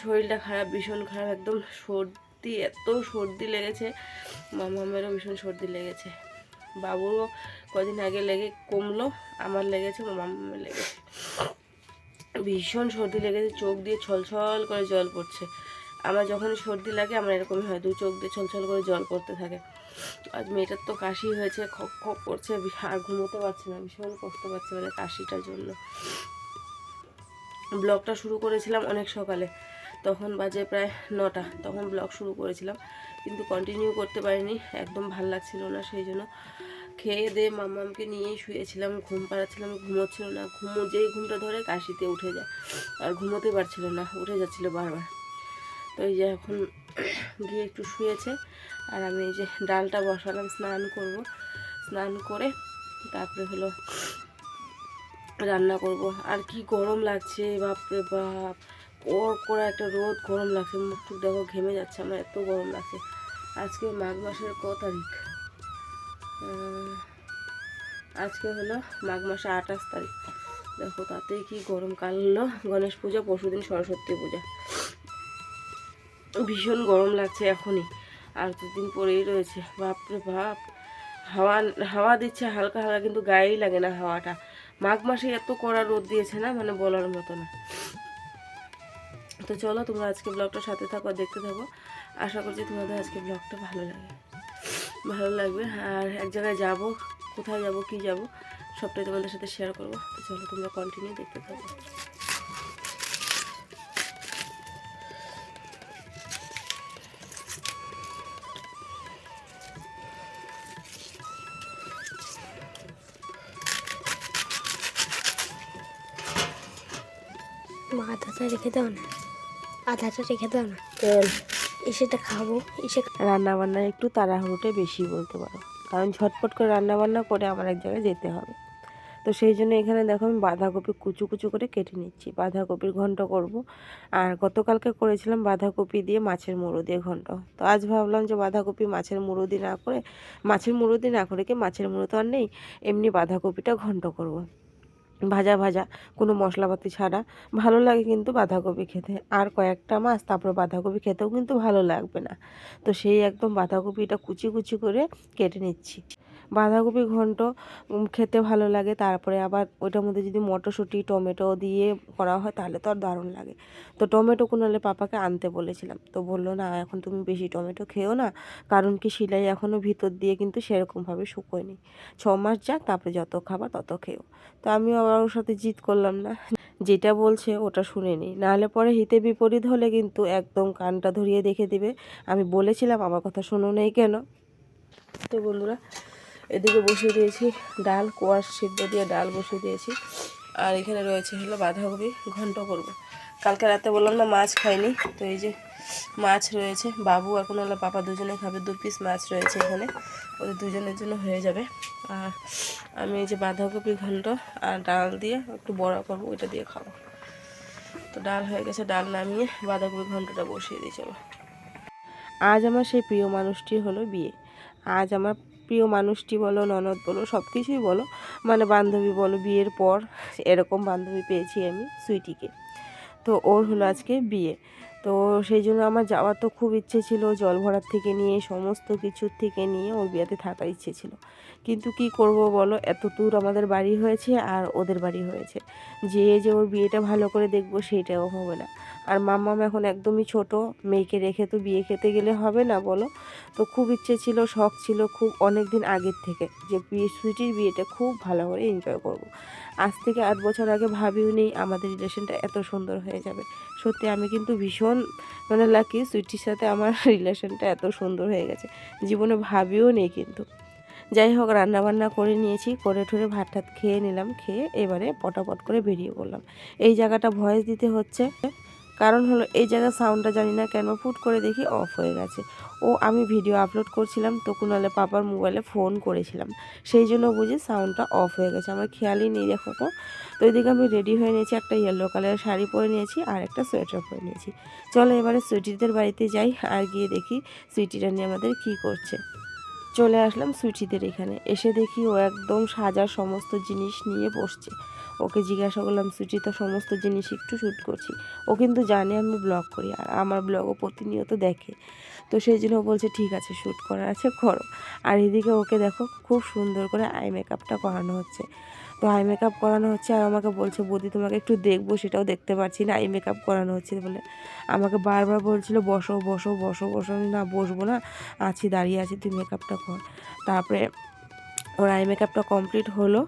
শরীরটা খারাপ, ভীষণ খারাপ, একদম সর্দি, এত সর্দি লেগেছে। মামামেরও ভীষণ সর্দি লেগেছে, বাবুরও কদিন আগে লেগে কমলো, আমার লেগেছে, মামামের লেগেছে, ভীষণ সর্দি লেগেছে। চোখ দিয়ে ছলছল করে জল পড়ছে। আমার যখন সর্দি লাগে আমার এরকমই হয়, দু চোখ দিয়ে ছলছল করে জল পড়তে থাকে। আজ মেয়েটার তো কাশি হয়েছে, খপ খপ করছে, আর ঘুমোতে পারছে না, ভীষণ কষ্ট পাচ্ছে মানে কাশিটার জন্য। ব্লগটা শুরু করেছিলাম অনেক সকালে, তখন বাজে প্রায় 9টা, তখন ব্লগ শুরু করেছিলাম, কিন্তু কন্টিনিউ করতে পারিনি, একদম ভাল লাগছিল না। সেই জন্য খেয়ে দিয়ে মামামকে নিয়েই শুয়েছিলাম, ঘুম পাড়াচ্ছিলাম, ঘুমোচ্ছিল না, যেই ঘুমটা ধরে কাশিতে উঠে যায়, আর ঘুমোতে পারছিল না, উঠে যাচ্ছিল বারবার। তো এই যে এখন গিয়ে একটু শুয়েছে, আর আমি এই যে ডালটা বসালাম, স্নান করব, স্নান করে তারপরে হলো রান্না করব। আর কি গরম লাগছে, বাপরে বাপ, করে একটা রোদ, গরম লাগছে, মুখ টুক দেখো ঘেমে যাচ্ছে, আমার এত গরম লাগছে। আজকে মাঘ মাসের ক তারিখ? আজকে হলো মাঘ মাসে 28 তারিখ। দেখো তাতেই কি গরম। কাল হলো গণেশ পূজা, পরশুদিন সরস্বতী পূজা, ভীষণ গরম লাগছে এখনই, আর দুদিন পরেই রয়েছে। বাপরে বাপ, হাওয়া হাওয়া দিচ্ছে হালকা হালকা, কিন্তু গায়েই লাগে না হাওয়াটা। মাঘ মাসে এত কড়া রোদ দিয়েছে না, মানে বলার মতো না। তো চলো তোমরা আজকে ব্লগটার সাথে থাকো, দেখতে থাকো, আশা করছি তোমাদের আজকে ব্লগটা ভালো লাগবে। আর এক জায়গায় যাব, কোথায় যাব, কি যাব, সবটাই তোমাদের সাথে শেয়ার করবো। তো চলো তোমরা কন্টিনিউ দেখতে থাকো। আধাটা রেখে দাও না, আধাটা রেখে দাও না, এসেটা খাবো, এসে রান্না বান্না একটু তাড়াহুড়োটাই বেশি বলতে পারো, কারণ ঝটপট করে রান্না বান্না করে আমার এক জায়গায় যেতে হবে। তো সেই জন্য এখানে দেখো আমি বাঁধাকপি কুচু কুচু করে কেটে নিচ্ছি, বাঁধাকপির ঘন্ট করব। আর গতকালকে করেছিলাম বাঁধাকপি দিয়ে মাছের মুড়ো দিয়ে ঘন্ট। তো আজ ভাবলাম যে বাঁধাকপি মাছের মুড়ো দিয়ে না করে, কি মাছের মুড়ো তো আর নেই, এমনি বাঁধাকপিটা ঘন্ট করব, ভাজা ভাজা, কোনো মশলাপাতি ছাড়া। ভালো লাগে কিন্তু বাঁধাকপি খেতে, আর কয়েকটা মাছ, তারপরে বাঁধাকপি খেতেও কিন্তু ভালো লাগবে না। তো সেই একদম বাঁধাকপিটা কুচি কুচি করে কেটে নিচ্ছি। বাঁধাকপি ঘন্ট খেতে ভালো লাগে, তারপরে আবার ওইটার মধ্যে যদি মটরশুঁটি টমেটো দিয়ে করা হয় তাহলে তো আর দারুণ লাগে। তো টমেটো কোনালে পাপাকে আনতে বলেছিলাম, তো বললো না এখন তুমি বেশি টমেটো খেও না, কারণ কি শিলাই এখনও ভিতর দিয়ে কিন্তু সেরকমভাবে শুকোয়নি, 6 মাস যাক, তারপরে যত খাবার তত খেও। তো আমিও আবার ওর সাথে জিদ করলাম না, যেটা বলছে ওটা শুনে নিই, নাহলে পরে হিতে বিপরীত হলে কিন্তু একদম কানটা ধরিয়ে দেখে দিবে, আমি বলেছিলাম আমার কথা শোনো নেই কেন। তো বন্ধুরা এদিকে বসিয়ে দিয়েছি ডাল, কোয়াশ সিদ্ধ দিয়ে ডাল বসিয়ে দিয়েছি, আর এখানে রয়েছে হলো বাঁধাকপি ঘন্ট করব। কালকে রাতে বললাম না মাছ খাইনি, তো এই যে মাছ রয়েছে, বাবু এখন হলো পাপা দুজনে খাবে, 2 পিস মাছ রয়েছে এখানে, ওদের দুজনের জন্য হয়ে যাবে। আর আমি এই যে বাঁধাকপি ঘন্ট আর ডাল দিয়ে একটু বড়া করবো, ওইটা দিয়ে খাবো। তো ডাল হয়ে গেছে, ডাল নামিয়ে বাঁধাকপি ঘন্টটা বসিয়ে দিই। চলো, আজ আমার সেই প্রিয় মানুষটি হলো বিয়ে। আজ আমার প্রিয় মানুষটি বলো, ননদ বলো, সব কিছুই বলো, মানে বান্ধবী বলো, বিয়ের পর এরকম বান্ধবী পেয়েছি আমি, সুইটিকে। তো ওর হলো আজকে বিয়ে। তো সেই জন্য আমার যাওয়ার তো খুব ইচ্ছে ছিল, জল ভরার থেকে নিয়ে সমস্ত কিছুর থেকে নিয়ে ওর বিয়েতে থাকার ইচ্ছে ছিল, কিন্তু কি করব বলো, এত দূর আমাদের বাড়ি হয়েছে আর ওদের বাড়ি হয়েছে, যে ওর বিয়েটা ভালো করে দেখবো সেইটাও হবে না। আর মাম্মাম এখন একদমই ছোট, মেয়েকে রেখে তো বিয়ে খেতে গেলে হবে না বলো। তো খুব ইচ্ছে ছিল, শখ ছিল খুব অনেক দিন আগের থেকে, যে সুইটির বিয়েটা খুব ভালো করে এনজয় করব। আজ থেকে 8 বছর আগে ভাবিও নি আমাদের রিলেশনটা এত সুন্দর হয়ে যাবে। সত্যি আমি কিন্তু ভীষণ মানে লাকি, সুইটির সাথে আমার রিলেশনটা এত সুন্দর হয়ে গেছে, জীবনে ভাবিও নেই কিন্তু। যাই হোক, রান্নাবান্না করে নিয়েছি, করে ঠুরে ভাত টাত খেয়ে নিলাম, খেয়ে এবারে পটাপট করে বেরিয়ে পড়লাম। এই জায়গাটা ভয়েস দিতে হচ্ছে, কারণ হলো এই জায়গার সাউন্ডটা জানি না কেন ফুট করে দেখি অফ হয়ে গেছে। আমি ভিডিও আপলোড করছিলাম তো কুনালে পাপার মোবাইলে ফোন করেছিলাম, সেই জন্য বুঝি সাউন্ডটা অফ হয়ে গেছে, আমার খেয়ালই নেই দেখো তো। তো এদিকে আমি রেডি হয়ে নিয়েছি, একটা ইয়েলো কালারের শাড়ি পরে নিয়েছি আর একটা সোয়েটার পরে নিয়েছি। চলো এবারে সুইটিদের বাড়িতে যাই, আর গিয়ে দেখি সুইটিরা নিয়ে আমাদের কী করছে। চলে আসলাম সুইটিদের এখানে, এসে দেখি ও একদম সাজার সমস্ত জিনিস নিয়ে বসছে। ওকে জিজ্ঞাসা করলাম সুচি তো সমস্ত জিনিস একটু শ্যুট করছি। ও কিন্তু জানে আমি ব্লগ করি আর আমার ব্লগও প্রতিনিয়ত দেখে, তো সেই জন্য ও বলছে ঠিক আছে শ্যুট করার আছে করো। আর এদিকে ওকে দেখো খুব সুন্দর করে আই মেকআপটা করানো হচ্ছে। তো আই মেকআপ করানো হচ্ছে আর আমাকে বলছে বৌদি তোমাকে একটু দেখবো, সেটাও দেখতে পাচ্ছি না, আই মেকআপ করানো হচ্ছে বলে আমাকে বারবার বলছিল বসো বসো বসো বসো। আমি না বসবো না, আছি দাঁড়িয়ে আছি, তুই মেকআপটা কর। তারপরে ওর আই মেকআপটা কমপ্লিট হলো,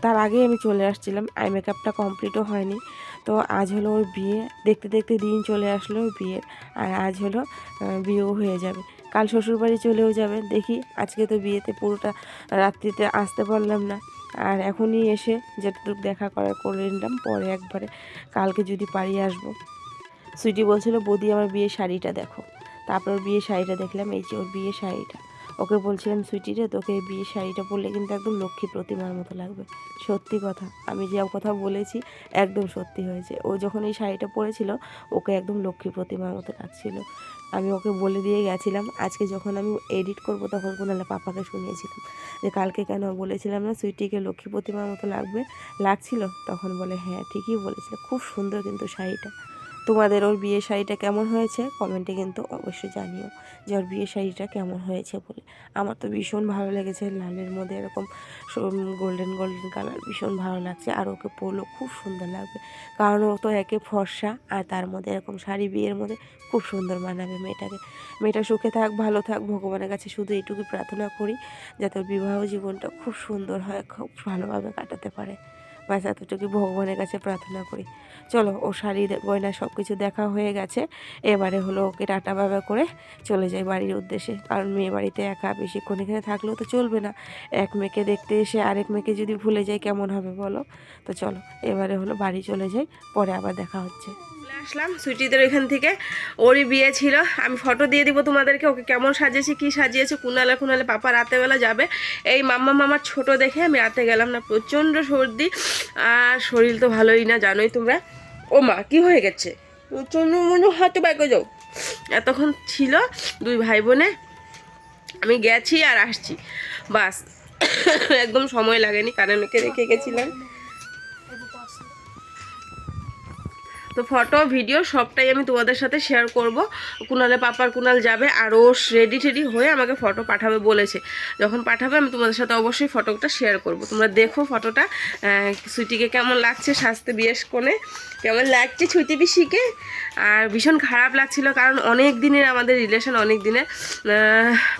তার আগেই আমি চলে আসছিলাম, আই মেকআপটা কমপ্লিটও হয়নি। তো আজ হলো ওর বিয়ে, দেখতে দেখতে দিন চলে আসলো ওর বিয়ের, আর আজ হলো বিয়েও হয়ে যাবে, কাল শ্বশুরবাড়ি চলেও যাবে। দেখি আজকে তো বিয়েতে পুরোটা রাত্রিতে আসতে পারলাম না, আর এখনই এসে যেটুকু দেখা করার করে নিলাম, পরে একবারে কালকে যদি পারি আসবো। সুইটি বলছিল বৌদি আমার বিয়ের শাড়িটা দেখো, তারপর ওর বিয়ের শাড়িটা দেখলাম, এই যে ওর বিয়ের শাড়িটা। ওকে বলছিলাম সুইটি রে তোকে এই বিয়ের শাড়িটা পরলে কিন্তু একদম লক্ষ্মী প্রতিমার মতো লাগবে। সত্যি কথা, আমি যে কথা বলেছি একদম সত্যি হয়েছে। ও যখন এই শাড়িটা পরেছিল ওকে একদম লক্ষ্মী প্রতিমার মতো লাগছিল। আমি ওকে বলে দিয়ে গেছিলাম, আজকে যখন আমি এডিট করব তখন কোনালে পাপাকে শুনিয়েছিলাম যে কালকে কেন বলেছিলাম না সুইটিকে লক্ষ্মী প্রতিমার মতো লাগছিল, তখন বলে হ্যাঁ ঠিকই বলেছিল, খুব সুন্দর কিন্তু শাড়িটা। তোমাদের ওর বিয়ের শাড়িটা কেমন হয়েছে কমেন্টে কিন্তু অবশ্যই জানিও যে ওর বিয়ের শাড়িটা কেমন হয়েছে বলে। আমার তো ভীষণ ভালো লেগেছে, লালের মধ্যে এরকম গোল্ডেন গোল্ডেন কালার ভীষণ ভালো লাগছে, আর ওকে পরলেও খুব সুন্দর লাগবে, কারণ ও তো একে ফর্সা, আর তার মধ্যে এরকম শাড়ি বিয়ের মধ্যে খুব সুন্দর মানাবে মেয়েটাকে। মেয়েটা সুখে থাক ভালো থাক, ভগবানের কাছে শুধু এইটুকুই প্রার্থনা করি যাতে ওর বিবাহ জীবনটা খুব সুন্দর হয়, খুব ভালোভাবে কাটাতে পারে, ব্যাস এতটুকু ভগবানের কাছে প্রার্থনা করি। চলো ও শাড়ি গয়না সব কিছু দেখা হয়ে গেছে, এবারে হলো ওকে টাটা বাবা করে চলে যাই বাড়ির উদ্দেশ্যে, কারণ মেয়ে বাড়িতে একা বেশিক্ষণ এখানে থাকলেও তো চলবে না, এক মেয়েকে দেখতে এসে আরেক মেয়েকে যদি ভুলে যাই কেমন হবে বলো। তো চলো এবারে হলো বাড়ি চলে যাই, পরে আবার দেখা হচ্ছে। আসলাম সুইটিদের এখান থেকে, ওরই বিয়ে ছিল, আমি ফটো দিয়ে দিব তোমাদেরকে ওকে কেমন সাজিয়েছি কি সাজিয়েছে। কুনালে পাপা রাতেবেলা যাবে, এই মামার ছোট দেখে আমি রাতে গেলাম না, প্রচণ্ড সর্দি আর শরীর তো ভালোই না জানোই তোমরা। ও মা কি হয়ে গেছে, প্রচণ্ড মনে হাতে বাইকে যাও। এতক্ষণ ছিল দুই ভাই বোনে, আমি গেছি আর আসছি বাস, একদম সময় লাগেনি, কারণকে রেখে গেছিলাম। তো ফটো ভিডিও সবটাই আমি তোমাদের সাথে শেয়ার করব। কুনাল যাবে আর ও রেডি হয়ে আমাকে ফটো পাঠাবে বলেছে, যখন পাঠাবে আমি তোমাদের সাথে অবশ্যই ফটোটা শেয়ার করব। তোমরা দেখো ফটোটা সুইটিকে কেমন লাগছে সাজতে, বিয়ের কোণে কেমন লাগছে ছুটি পিসিকে। আর ভীষণ খারাপ লাগছিল, কারণ অনেক দিনের আমাদের রিলেশন, অনেক দিনের,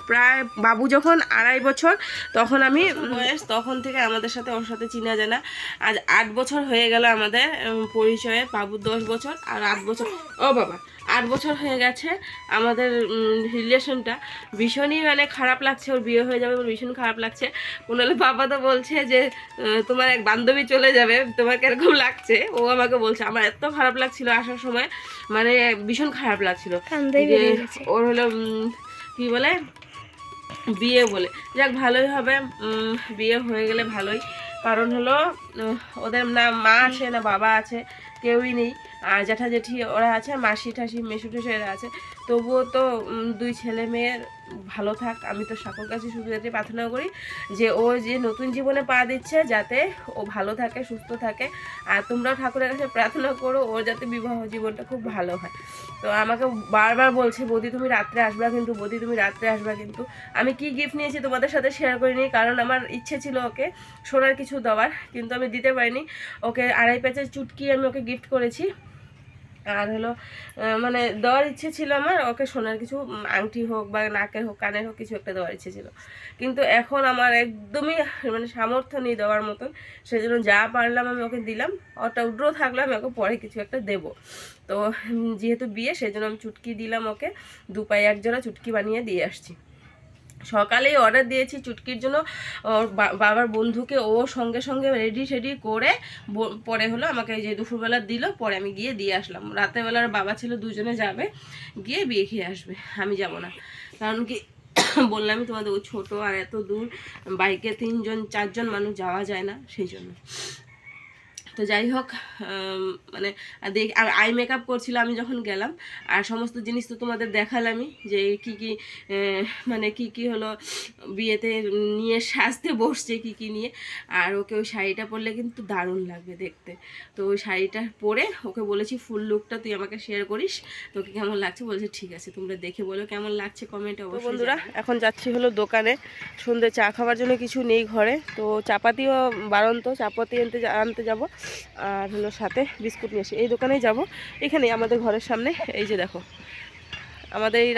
প্রায় বাবু যখন 2.5 বছর তখন আমি বয়স, তখন থেকে আমাদের সাথে ওর সাথে চিনা জানা, আজ 8 বছর হয়ে গেল আমাদের পরিচয়ে। বাবুর 10 বছর আর 8 বছর, ও বাবা 8 বছর হয়ে গেছে আমাদের রিলেশনটা। ভীষণই মানে খারাপ লাগছে, ওর বিয়ে হয়ে যাবে ভীষণ খারাপ লাগছে। ওনালে বাবা তো বলছে যে তোমার এক বান্ধবী চলে যাবে, তোমার কিরকম লাগছে। ও আমাকে বলছে, আমার এত খারাপ লাগছিল আসার সময়, মানে ভীষণ খারাপ লাগছিল। ওর হলো কি বলে বিয়ে বলে, যাক ভালোই হবে, বিয়ে হয়ে গেলে ভালোই, কারণ হলো ওদের না মা আছে না বাবা আছে, কেউই নেই, আর জ্যাঠা জেঠি ওরা আছে, মাসি ঠাসি মেসু টেসু এরা আছে। তবুও তো দুই ছেলে মেয়ের ভালো থাক, আমি তো সকল কাছে শুধু যাতে প্রার্থনা করি যে ও যে নতুন জীবনে পা দিচ্ছে যাতে ও ভালো থাকে সুস্থ থাকে, আর তোমরাও ঠাকুরের কাছে প্রার্থনা করো ওর যাতে বিবাহ জীবনটা খুব ভালো হয়। তো আমাকে বারবার বলছে বৌদি তুমি রাত্রে আসবা কিন্তু, বৌদি তুমি রাত্রে আসবা কিন্তু। আমি কি গিফট নিয়েছি তোমাদের সাথে শেয়ার করিনি, কারণ আমার ইচ্ছে ছিল ওকে সোনার কিছু দেওয়ার, কিন্তু আমি দিতে পারিনি। ওকে 2.5 প্যাচের চুটকি আমি ওকে গিফট করেছি, আর হলো মানে দেওয়ার ইচ্ছে ছিল আমার ওকে সোনার কিছু আংটি হোক বা নাকের হোক কানের হোক কিছু একটা দেওয়ার ইচ্ছে ছিল, কিন্তু এখন আমার একদমই মানে সামর্থ্য নেই দেওয়ার মতন, সেই জন্য যা পারলাম আমি ওকে দিলাম। ওটা উড্রো থাকলে আমি ওকে পরে কিছু একটা দেবো। তো যেহেতু বিয়ে সেই জন্য আমি চুটকি দিলাম ওকে, 2 পায়ে 1 জোড়া চুটকি বানিয়ে দিয়ে আসছি। সকালেই অর্ডার দিয়েছি চুটকির জন্য, ওর বাবার বন্ধুকে ও সঙ্গে সঙ্গে রেডি করে পরে হলো আমাকে এই যে দুপুরবেলা দিল, পরে আমি গিয়ে দিয়ে আসলাম। রাতেরবেলার বাবা ছিল দুজনে যাবে, গিয়ে বিয়ে খেয়ে আসবে, আমি যাব না, কারণ কি বললামই তোমাদের ও ছোটো আর এত দূর বাইকে 3 জন 4 জন মানুষ যাওয়া যায় না, সেই জন্য। তো যাই হোক মানে দেখ আই মেকআপ করছিল আমি যখন গেলাম, আর সমস্ত জিনিস তো তোমাদের দেখালামই যে কি কি মানে কি কি হলো বিয়েতে নিয়ে সাজতে বসছে কি কি নিয়ে। আর ওকে ওই শাড়িটা পরলে কিন্তু দারুণ লাগবে দেখতে। তো ওই শাড়িটা পরে ওকে বলেছি ফুল লুকটা তুই আমাকে শেয়ার করিস, তোকে কেমন লাগছে। বলছে ঠিক আছে, তোমরা দেখে বলো কেমন লাগছে কমেন্টে অবশ্যই। বন্ধুরা এখন যাচ্ছি হলো দোকানে, সন্ধ্যে চা খাওয়ার জন্য কিছু নেই ঘরে, তো চাপাতিও বাড়ন্ত, চাপাতি আনতে যাব, আর হলো সাথে বিস্কুট নিয়ে এসে এই দোকানেই যাব। এখানেই আমাদের ঘরের সামনে, এই যে দেখো আমাদের এই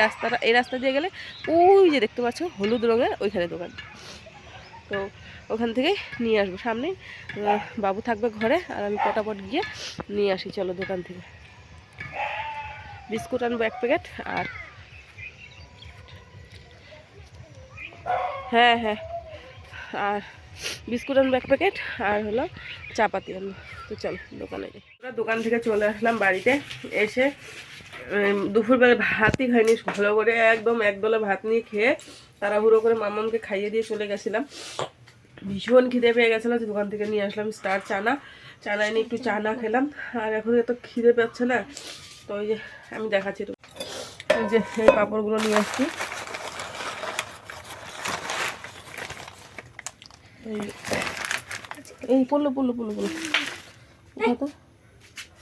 রাস্তা দিয়ে গেলে ওই যে দেখতে পাচ্ছ হলুদ রঙের ওইখানে দোকান, তো ওখান থেকেই নিয়ে আসবো। সামনেই বাবু থাকবে ঘরে, আর আমি পটাপট গিয়ে নিয়ে আসি। চলো দোকান থেকে বিস্কুট আনবো 1 প্যাকেট, আর হ্যাঁ হ্যাঁ আর বিস্কুট আনবো 1 প্যাকেট, আর হলো চাপাতি আনবো। তো চলো দোকানে যাই। দোকান থেকে চলে আসলাম বাড়িতে, এসে দুপুরবেলা ভাতই খাইনি ভালো করে, একদম একদলা ভাত নিয়ে খেয়ে তাড়াহুড়ো করে মামামকে খাইয়ে দিয়ে চলে গেছিলাম। ভীষণ খিদে পেয়ে গেছিলো, দোকান থেকে নিয়ে আসলাম স্টার চানা এনে একটু চানা খেলাম। আর এখন এত খিদে পাচ্ছে না, তো ওই যে আমি দেখাচ্ছি তো, এই যে এই পাঁপড়গুলো নিয়ে আসছি, এই পড়লো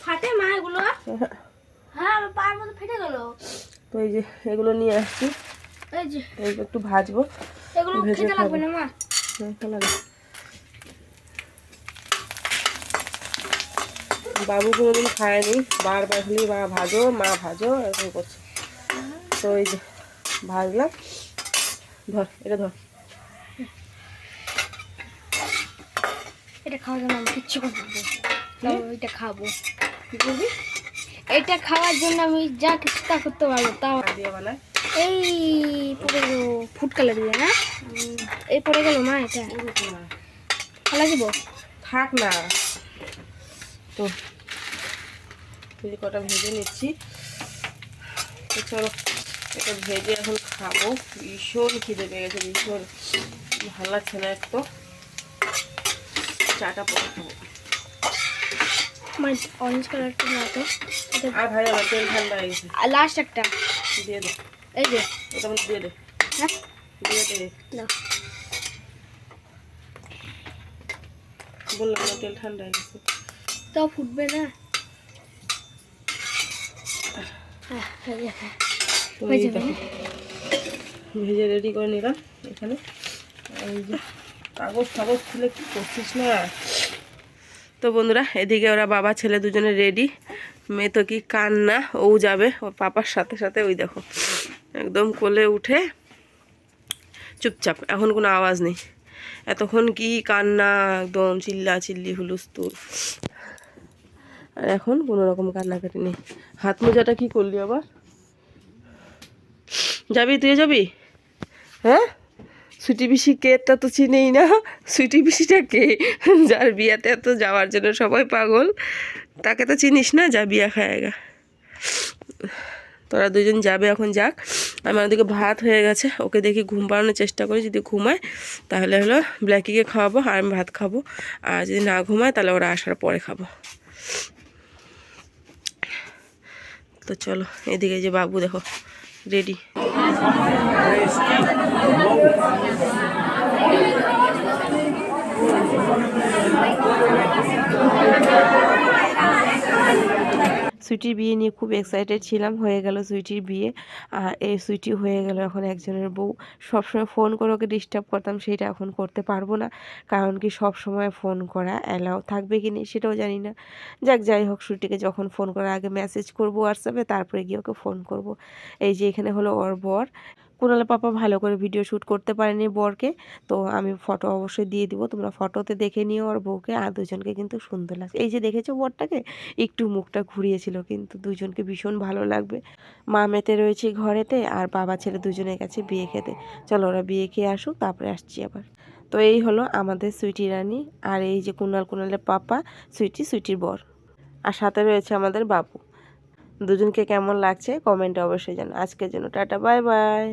ফাটে মা এগুলো, হ্যাঁ আমার পায়ের মধ্যে ফেটে গেল। তো এই যে এগুলো নিয়ে আসছি, এই যে একটু ভাজবো, এগুলো খেতে লাগবে না মা। বাবু কোনোদিন খায়নি, বারবার খালি মা ভাজো এরকম করছে। তো এই যে ভাজলাম, ধর এটা ধর, এটা খাওয়ার জন্য আমি কিচ্ছু করতে পারবো না, এটা খাবো। কি করবি? এটা খাওয়ার জন্য আমি যা কিছু তা করতে পারবো। তাও দিয়ে বানায় এই পড়ে গেল ফুড কালার দিয়ে না, এই পড়ে গেল মা, এটা ফেলা দিব, থাক না। তো এই কটা ভেজে নিচ্ছি, তো চলো এটা ভেজে এখন খাবো। ভীষণ খিদে পেয়ে গেছে, ভীষণ ভালো লাগছে না একটু, চাটা পরে খাবো। অরেঞ্জ কালারটা না তো, আর ভাই আমার তেল ঠান্ডা হয়ে গেছে, আর লাস্ট একটা দিয়ে দে, এই যে এটা মধ্যে দিয়ে দে, হ্যাঁ দিয়ে দে, না বললাম না তেল ঠান্ডা হয়ে গেছে। তাও ফুটবে না। তো এই দেখো ভেজে রেডি করে নিলাম এখানে। এই যে কাগজ খুলে কি করছিস না। তো বন্ধুরা এদিকে ওরা বাবা ছেলে দুজনে রেডি, মেয়ে তো কি কান্না, ও যাবে ওর পাপার সাথে সাথে, ওই দেখো একদম কোলে উঠে চুপচাপ, এখন কোনো আওয়াজ নেই। এতক্ষণ কি কান্না, একদম চিল্লি হুলুস্থুল, আর এখন কোনো রকম কান্নাকাটি নেই। হাত মোজাটা কি করলি আবার? যাবি, তুই যাবি? হ্যাঁ, সুইটি পিসি কে তা তো চিনেই না। সুইটি পিসিটা কে? যার বিয়াতে এত যাওয়ার জন্য সবাই পাগল, তাকে তো চিনিস না? যা বিয়া খায়গা। তোরা দুজন যাবে, এখন যাক। আমার ওদিকে ভাত হয়ে গেছে, ওকে দেখি ঘুম পাড়ানোর চেষ্টা করি, যদি ঘুমায় তাহলে হলো ব্ল্যাকিকে খাওয়াবো আর আমি ভাত খাবো, আর যদি না ঘুমায় তাহলে ওরা আসার পরে খাবো। তো চলো এদিকে যে বাবু দেখো রেডি। সুইটির বিয়ে নিয়ে খুব এক্সাইটেড ছিলাম, হয়ে গেল সুইটির বিয়ে, আর এই সুইটি হয়ে গেল এখন একজনের বউ। সবসময় ফোন করে ওকে ডিস্টার্ব করতাম, সেটা এখন করতে পারবো না, কারণ কি সব সময় ফোন করা অ্যালাউ থাকবে কি না সেটাও জানি না। যাই হোক সুইটিকে যখন ফোন করার আগে মেসেজ করবো হোয়াটসঅ্যাপে, তারপরে গিয়ে ওকে ফোন করব। এই যে এখানে হলো ওর বর। কুণাল পাপা ভালো করে ভিডিও শ্যুট করতে পারেনি বরকে, তো আমি ফটো অবশ্যই দিয়ে দিব, তোমরা ফটোতে দেখে নিও ওর বউকে, আর দুজনকে কিন্তু সুন্দর লাগছে। এই যে দেখেছো বরটাকে একটু মুখটা ঘুরিয়েছিল, কিন্তু দুজনকে ভীষণ ভালো লাগবে। মা মেতে রয়েছে ঘরেতে, আর বাবা ছেলে দুজনের কাছে বিয়ে খেতে। চলো ওরা বিয়ে খেয়ে আসুক, তারপরে আসছি আবার। তো এই হলো আমাদের সুইটি রানী, আর এই যে কুণালের পাপা, সুইটির বর, আর সাথে রয়েছে আমাদের বাবু। দুজনকে কেমন লাগছে কমেন্টে অবশ্যই জানো। আজকের জন্য টাটা, বাই বাই।